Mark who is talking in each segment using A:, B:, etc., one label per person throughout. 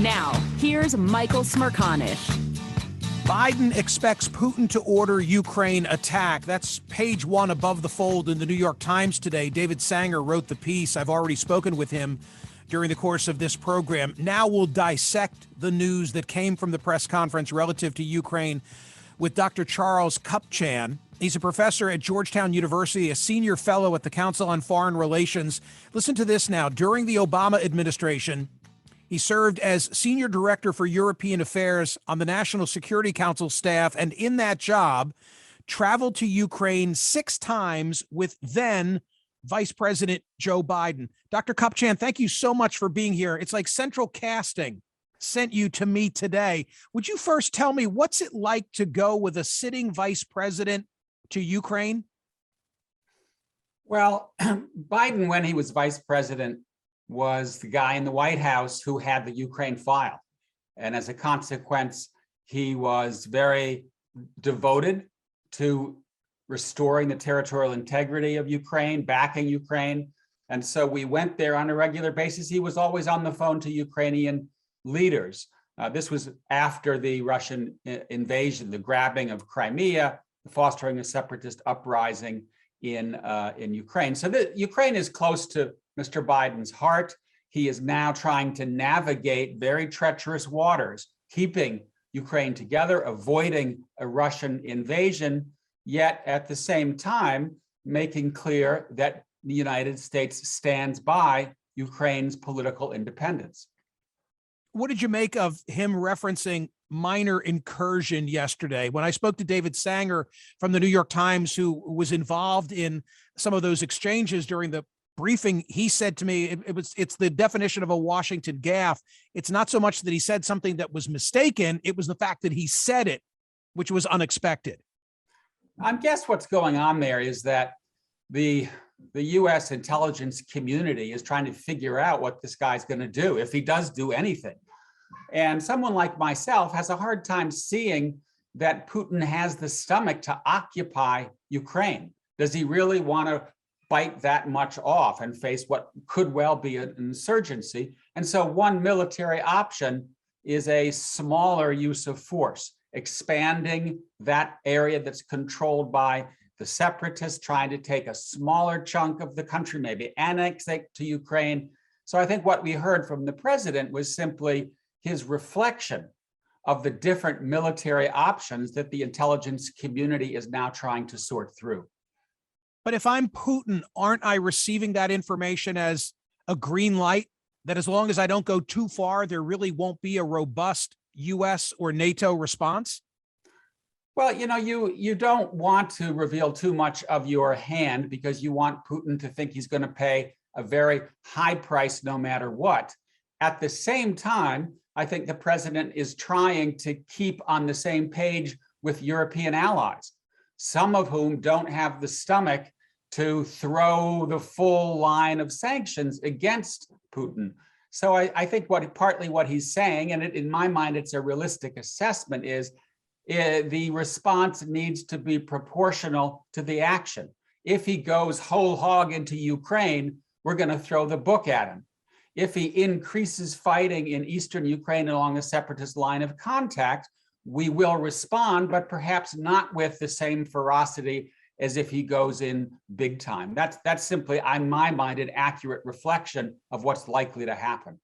A: Now, here's Michael Smerconish.
B: Biden expects Putin to order Ukraine attack. That's page one above the fold in the New York Times today. David Sanger wrote the piece. I've already spoken with him during the course of this program. Now we'll dissect the news that came from the press conference relative to Ukraine with Dr. Charles Kupchan. He's a professor at Georgetown University, a senior fellow at the Council on Foreign Relations. Listen to this now. During the Obama administration, he served as senior director for European affairs on the National Security Council staff, and in that job, traveled to Ukraine 6 times with then Vice President Joe Biden. Dr. Kupchan, thank you so much for being here. It's like central casting sent you to me today. Would you first tell me what's it like to go with a sitting vice president to Ukraine?
C: Well, Biden, when he was vice president, was the guy in the White House who had the Ukraine file. And as a consequence, he was very devoted to restoring the territorial integrity of Ukraine, backing Ukraine. And so we went there on a regular basis. He was always on the phone to Ukrainian leaders. This was after the Russian invasion, the grabbing of Crimea, fostering a separatist uprising in Ukraine. So Ukraine is close to Mr. Biden's heart. He is now trying to navigate very treacherous waters, keeping Ukraine together, avoiding a Russian invasion, yet at the same time, making clear that the United States stands by Ukraine's political independence.
B: What did you make of him referencing minor incursion yesterday? When I spoke to David Sanger from the New York Times, who was involved in some of those exchanges during the briefing, he said to me, it's the definition of a Washington gaffe. It's not so much that he said something that was mistaken, it was the fact that he said it, which was unexpected.
C: I guess what's going on there is that the U.S. intelligence community is trying to figure out what this guy's going to do, if he does do anything. And someone like myself has a hard time seeing that Putin has the stomach to occupy Ukraine. Does he really want to bite that much off and face what could well be an insurgency? And so one military option is a smaller use of force, expanding that area that's controlled by the separatists, trying to take a smaller chunk of the country, maybe annex it to Ukraine. So I think what we heard from the president was simply his reflection of the different military options that the intelligence community is now trying to sort through.
B: But if I'm Putin, aren't I receiving that information as a green light, that as long as I don't go too far, there really won't be a robust U.S. or NATO response?
C: Well, you don't want to reveal too much of your hand because you want Putin to think he's going to pay a very high price no matter what. At the same time, I think the president is trying to keep on the same page with European allies, some of whom don't have the stomach to throw the full line of sanctions against Putin. So I think partly what he's saying, and in my mind, it's a realistic assessment, is the response needs to be proportional to the action. If he goes whole hog into Ukraine, we're going to throw the book at him. If he increases fighting in eastern Ukraine along the separatist line of contact, we will respond, but perhaps not with the same ferocity as if he goes in big time. That's simply, in my mind, an accurate reflection of what's likely to happen.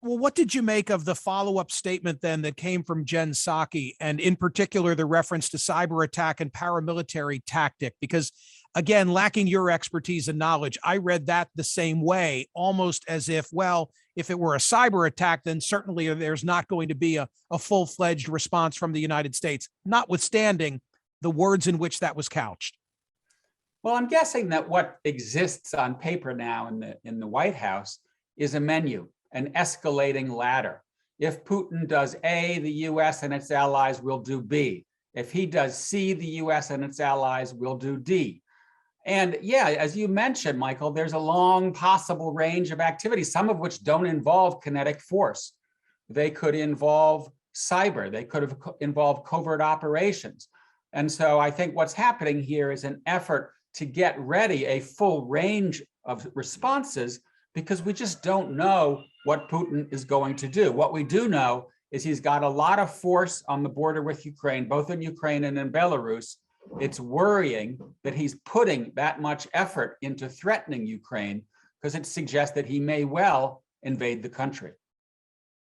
B: Well, what did you make of the follow-up statement then that came from Jen Psaki, and in particular, the reference to cyber attack and paramilitary tactic? Because again, lacking your expertise and knowledge, I read that the same way, almost as if, well, if it were a cyber attack, then certainly there's not going to be a full-fledged response from the United States, notwithstanding the words in which that was couched.
C: Well, I'm guessing that what exists on paper now in the White House is a menu, an escalating ladder. If Putin does A, the US and its allies will do B. If he does C, the US and its allies will do D. And yeah, as you mentioned, Michael, there's a long possible range of activities, some of which don't involve kinetic force. They could involve cyber, they could involve covert operations. And so I think what's happening here is an effort to get ready a full range of responses because we just don't know what Putin is going to do. What we do know is he's got a lot of force on the border with Ukraine, both in Ukraine and in Belarus. It's worrying that he's putting that much effort into threatening Ukraine because it suggests that he may well invade the country.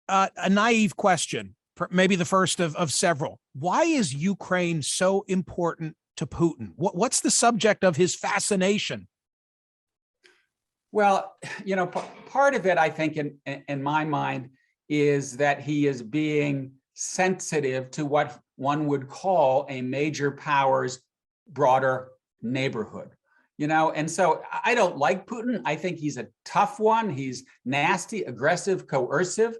B: A naive question, maybe the first of several. Why is Ukraine so important to Putin? What's the subject of his fascination?
C: Well, part of it, I think, in my mind, is that he is being sensitive to what one would call a major power's broader neighborhood. And so I don't like Putin. I think he's a tough one. He's nasty, aggressive, coercive.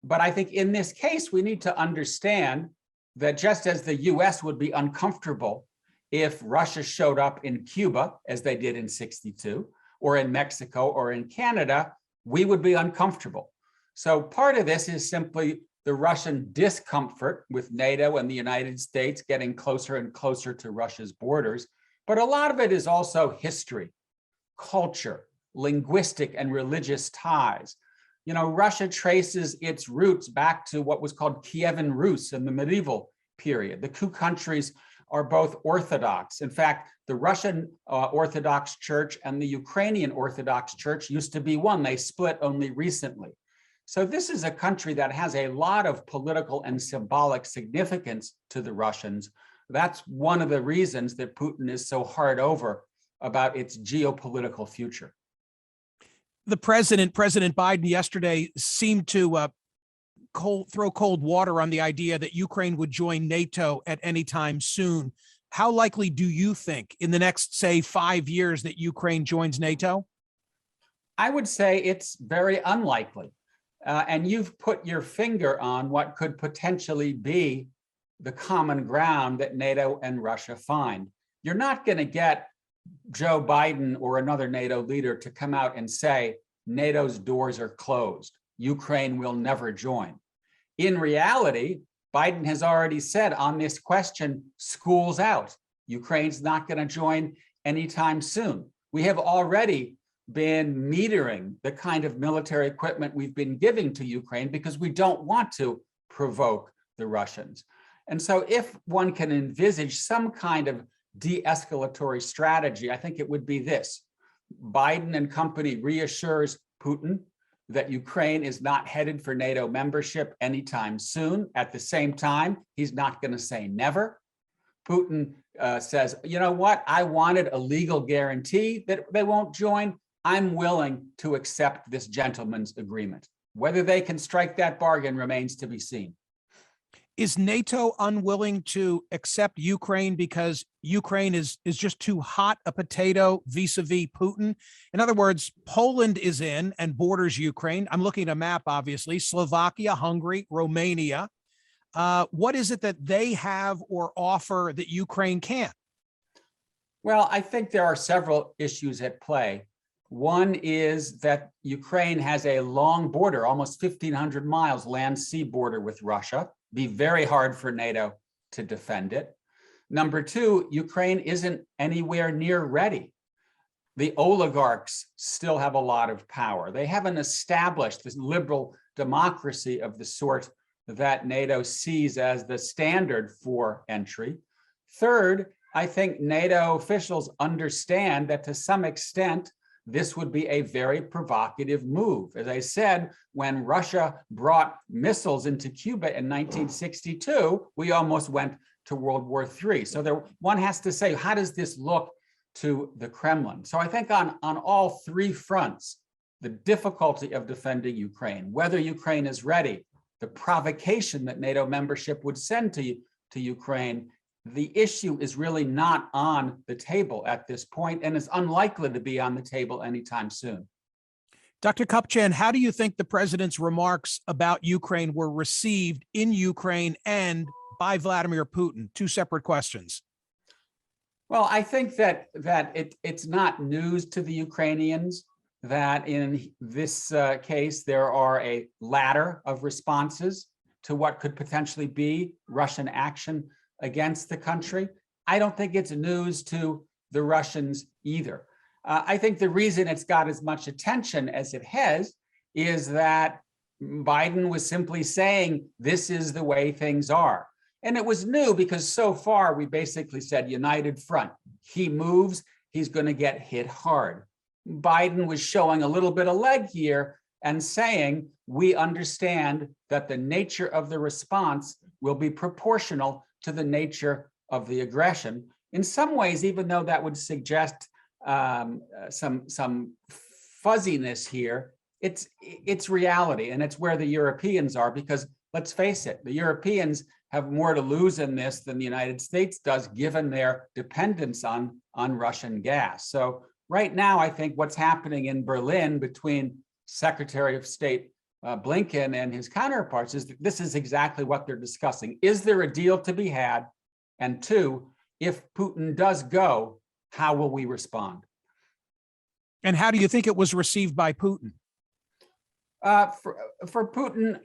C: But I think in this case, we need to understand that just as the US would be uncomfortable if Russia showed up in Cuba, as they did in '62, or in Mexico or in Canada, we would be uncomfortable. So part of this is simply the Russian discomfort with NATO and the United States getting closer and closer to Russia's borders. But a lot of it is also history, culture, linguistic and religious ties. Russia traces its roots back to what was called Kievan Rus in the medieval period. The two countries are both Orthodox. In fact, the Russian Orthodox Church and the Ukrainian Orthodox Church used to be one. They split only recently. So this is a country that has a lot of political and symbolic significance to the Russians. That's one of the reasons that Putin is so hard over about its geopolitical future.
B: The President Biden yesterday seemed to throw cold water on the idea that Ukraine would join NATO at any time soon. How likely do you think in the next, say, 5 years that Ukraine joins NATO?
C: I would say it's very unlikely. And you've put your finger on what could potentially be the common ground that NATO and Russia find. You're not going to get Joe Biden or another NATO leader to come out and say, NATO's doors are closed. Ukraine will never join. In reality, Biden has already said on this question, school's out. Ukraine's not going to join anytime soon. We have already been metering the kind of military equipment we've been giving to Ukraine because we don't want to provoke the Russians. And so if one can envisage some kind of de-escalatory strategy, I think it would be this. Biden and company reassures Putin that Ukraine is not headed for NATO membership anytime soon. At the same time, he's not going to say never. Putin says, you know what? I wanted a legal guarantee that they won't join. I'm willing to accept this gentleman's agreement. Whether they can strike that bargain remains to be seen.
B: Is NATO unwilling to accept Ukraine because Ukraine is just too hot a potato vis-a-vis Putin? In other words, Poland is in and borders Ukraine. I'm looking at a map, obviously. Slovakia, Hungary, Romania. What is it that they have or offer that Ukraine can't?
C: Well, I think there are several issues at play. One is that Ukraine has a long border, almost 1,500 miles land-sea border with Russia. Be very hard for NATO to defend it. Number two, Ukraine isn't anywhere near ready. The oligarchs still have a lot of power. They haven't established this liberal democracy of the sort that NATO sees as the standard for entry. Third, I think NATO officials understand that to some extent, this would be a very provocative move. As I said, when Russia brought missiles into Cuba in 1962, we almost went to World War III. So one has to say, how does this look to the Kremlin? So I think on all three fronts, the difficulty of defending Ukraine, whether Ukraine is ready, the provocation that NATO membership would send to Ukraine, the issue is really not on the table at this point and is unlikely to be on the table anytime soon.
B: Dr. Kupchan, how do you think the president's remarks about Ukraine were received in Ukraine and by Vladimir Putin? Two separate questions.
C: Well, I think that it's not news to the Ukrainians that in this case, there are a ladder of responses to what could potentially be Russian action against the country. I don't think it's news to the Russians either. I think the reason it's got as much attention as it has is that Biden was simply saying, this is the way things are. And it was new because so far we basically said united front. He moves, he's going to get hit hard. Biden was showing a little bit of leg here and saying, we understand that the nature of the response will be proportional to the nature of the aggression. In some ways, even though that would suggest some fuzziness here, it's reality, and it's where the Europeans are, because let's face it, the Europeans have more to lose in this than the United States does, given their dependence on Russian gas. So right now, I think what's happening in Berlin between Secretary of State Blinken and his counterparts is that this is exactly what they're discussing. Is there a deal to be had? And two, if Putin does go, how will we respond?
B: And how do you think it was received by Putin?
C: For Putin,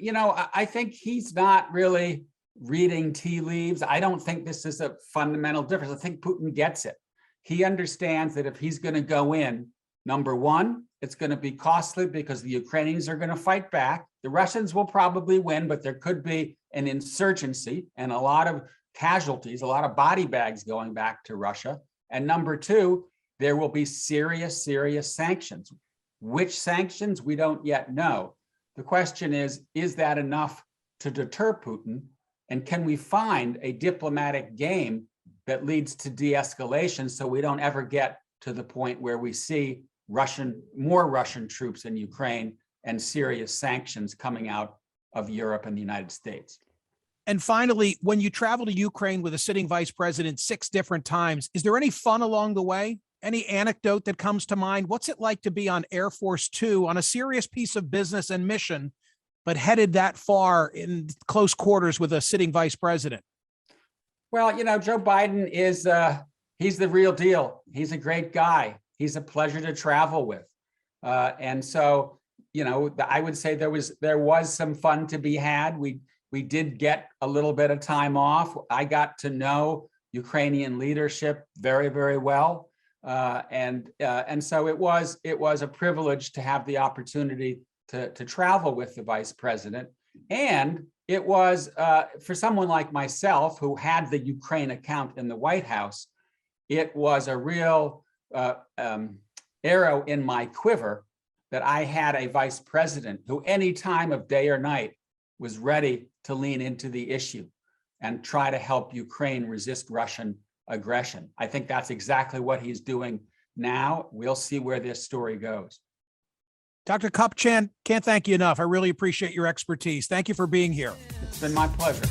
C: I think he's not really reading tea leaves. I don't think this is a fundamental difference. I think Putin gets it. He understands that if he's going to go in, number one, it's going to be costly because the Ukrainians are going to fight back. The Russians will probably win, but there could be an insurgency and a lot of casualties, a lot of body bags going back to Russia. And number two, there will be serious sanctions. Which sanctions, we don't yet know. The question is that enough to deter Putin? And can we find a diplomatic game that leads to de-escalation so we don't ever get to the point where we see more Russian troops in Ukraine and serious sanctions coming out of Europe and the United States?
B: And finally, when you travel to Ukraine with a sitting vice president 6 different times, is there any fun along the way? Any anecdote that comes to mind? What's it like to be on Air Force Two on a serious piece of business and mission, but headed that far in close quarters with a sitting vice president?
C: Well, Joe Biden he's the real deal. He's a great guy. He's a pleasure to travel with. And so, I would say there was some fun to be had. We did get a little bit of time off. I got to know Ukrainian leadership very, very well. And so it was a privilege to have the opportunity to travel with the vice president. And it was, for someone like myself who had the Ukraine account in the White House, it was a real arrow in my quiver that I had a vice president who any time of day or night was ready to lean into the issue and try to help Ukraine resist Russian aggression. I think that's exactly what he's doing now. We'll see where this story goes.
B: Dr. Kupchan, can't thank you enough. I really appreciate your expertise. Thank you for being here.
C: It's been my pleasure.